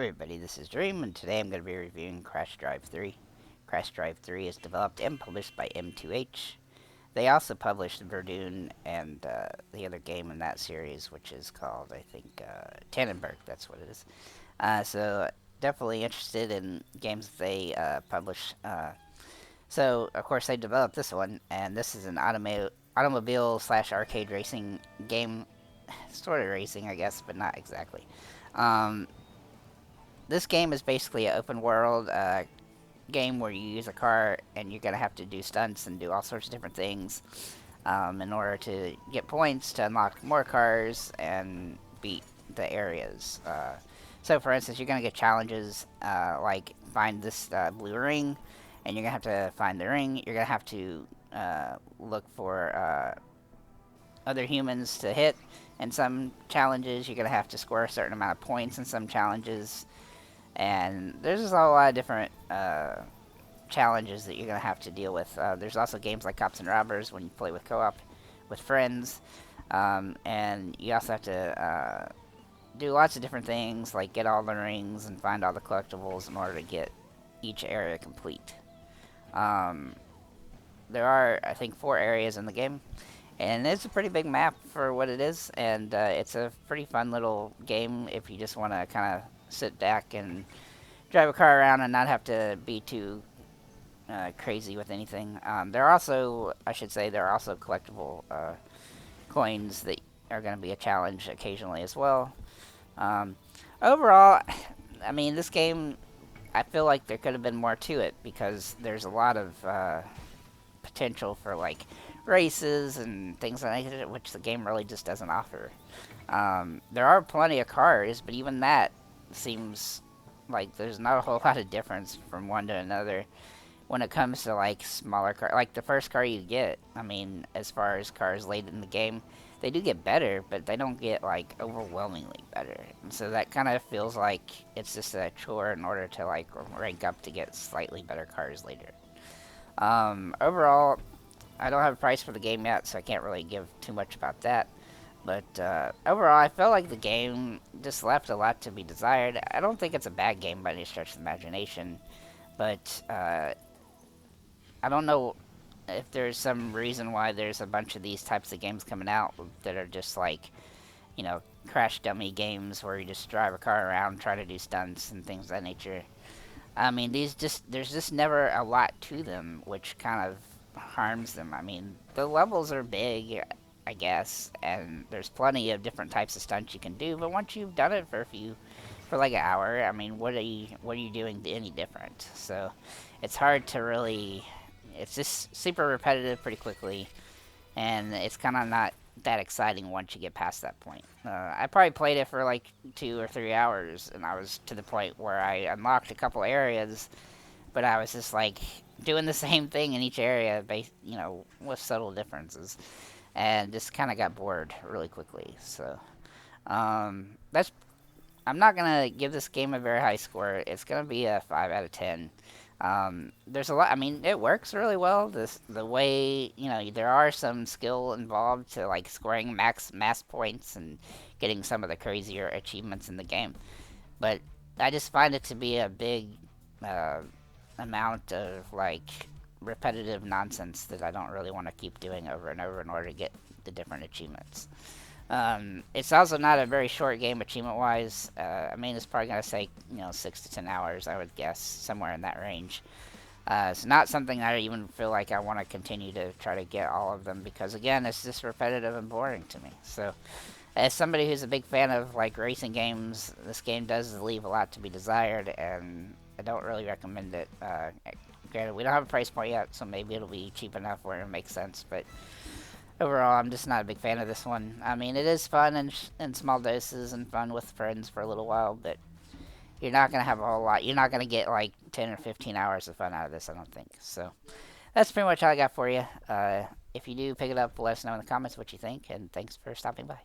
everybody, this is Dream, and today I'm going to be reviewing Crash Drive 3. Crash Drive 3 is developed and published by M2H. They also published Verdun and the other game in that series, which is called, I think, Tannenberg, that's what it is. So, definitely interested in games that they publish. So, of course, they developed this one, and this is an automobile slash arcade racing game. Sort of racing, I guess, but not exactly. Um, this game is basically an open world game where you use a car and you're going to have to do stunts and do all sorts of different things in order to get points to unlock more cars and beat the areas. So, for instance, you're going to get challenges like find this blue ring, and you're going to have to find the ring. You're going to have to look for other humans to hit. In some challenges, you're going to have to score a certain amount of points in some challenges. And there's just a lot of different challenges that you're going to have to deal with. There's also games like Cops and Robbers when you play with co-op with friends. And you also have to do lots of different things, like get all the rings and find all the collectibles in order to get each area complete. There are, I think, 4 areas in the game. And it's a pretty big map for what it is. And it's a pretty fun little game if you just want to kind of sit back and drive a car around and not have to be too crazy with anything. There are also, I should say, there are also collectible coins that are going to be a challenge occasionally as well. Overall, I mean, this game, I feel like there could have been more to it because there's a lot of potential for like races and things like that, which the game really just doesn't offer. There are plenty of cars, but even that seems like there's not a whole lot of difference from one to another when it comes to like smaller cars. Like the first car you get, I mean, as far as cars late in the game, they do get better, but they don't get like overwhelmingly better. And so that kind of feels like it's just a chore in order to like rank up to get slightly better cars later. Overall, I don't have a price for the game yet, so I can't really give too much about that. But overall, I felt like the game just left a lot to be desired. I don't think it's a bad game by any stretch of the imagination, but I don't know if there's some reason why there's a bunch of these types of games coming out that are just like, you know, crash dummy games where you just drive a car around, try to do stunts and things of that nature. I mean, there's just never a lot to them, which kind of harms them. I mean, the levels are big, I guess, and there's plenty of different types of stunts you can do, but once you've done it for like an hour, I mean, what are you doing any different? So it's hard to really, it's just super repetitive pretty quickly, and it's kind of not that exciting once you get past that point. I probably played it for like 2 or 3 hours, and I was to the point where I unlocked a couple areas, but I was just like doing the same thing in each area, you know, with subtle differences, and just kind of got bored really quickly. So that's I'm not gonna give this game a very high score. It's gonna be a 5 out of 10. There's a lot. I mean, it works really well. The way, you know, there are some skill involved to like scoring mass points and getting some of the crazier achievements in the game. But I just find it to be a big amount of like repetitive nonsense that I don't really want to keep doing over and over in order to get the different achievements. It's also not a very short game achievement-wise. I mean, it's probably going to take, you know, 6 to 10 hours, I would guess, somewhere in that range. It's not something I even feel like I want to continue to try to get all of them because, again, it's just repetitive and boring to me. So, as somebody who's a big fan of, like, racing games, this game does leave a lot to be desired, and I don't really recommend it. Granted, we don't have a price point yet, so maybe it'll be cheap enough where it makes sense, but overall, I'm just not a big fan of this one. I mean, it is fun in small doses and fun with friends for a little while, but you're not going to have a whole lot. You're not going to get like 10 or 15 hours of fun out of this, I don't think. So that's pretty much all I got for you. If you do pick it up, let us know in the comments what you think, and thanks for stopping by.